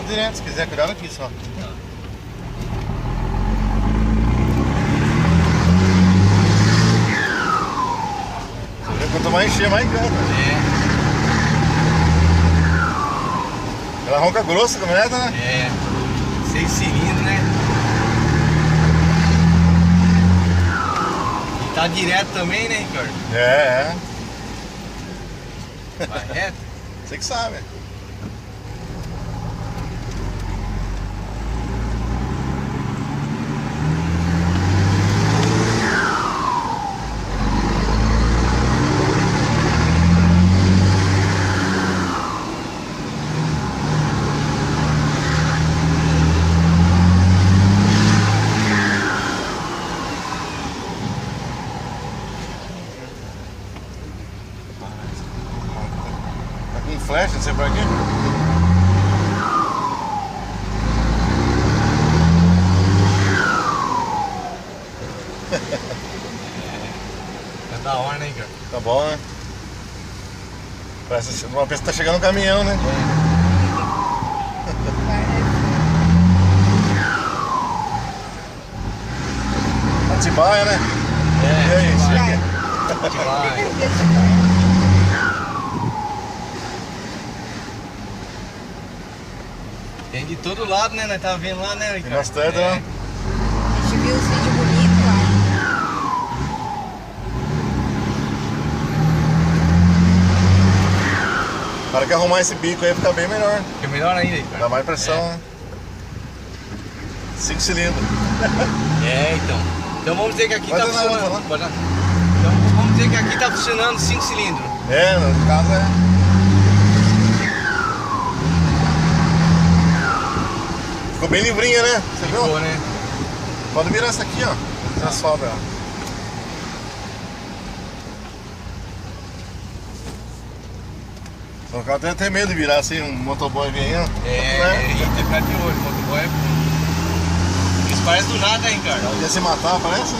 direto, se quiser, cuidado aqui só. Quanto mais encher, mais canta. Ela ronca grossa a caminhoneta, né? 6 cilindros, né? E tá direto também, né, Ricardo? Vai reto? Você que sabe. Flash, não sei pra quê. Tá da hora, né, cara? Tá bom, né? Parece uma pessoa que tá chegando um caminhão, né? Atibaia, né? E aí, chega. Atibaia. Tem de todo lado, né? Nós tava vendo lá, né, Ricardo? Tem bastante, né? A gente viu os vídeos bonitos lá. Para que arrumar esse bico aí fica bem melhor. Fica melhor ainda, Ricardo. Dá mais pressão, né? 5 cilindros. Então. Então vamos dizer que aqui Pode tá andar, vamos funcionando. falar. Então vamos dizer que aqui tá funcionando 5 cilindros. No caso Ficou bem livrinha, né? Você Ficou, viu? né? Pode virar essa aqui, ó. Essa sobra, ó. Só que eu tenho até medo de virar assim, um motoboy vem aí, ó. Tem que ficar de olho, motoboy Eles parecem do nada, hein, cara? Ia se matar, parece?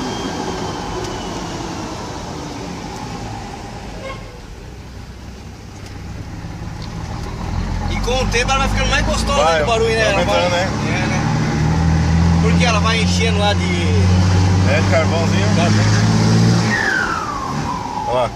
E com o tempo ela vai ficando mais gostosa, né, do barulho, né? Vai Ela aumentando, né? né? Porque ela vai enchendo lá de De carvãozinho. carvão. Olha lá.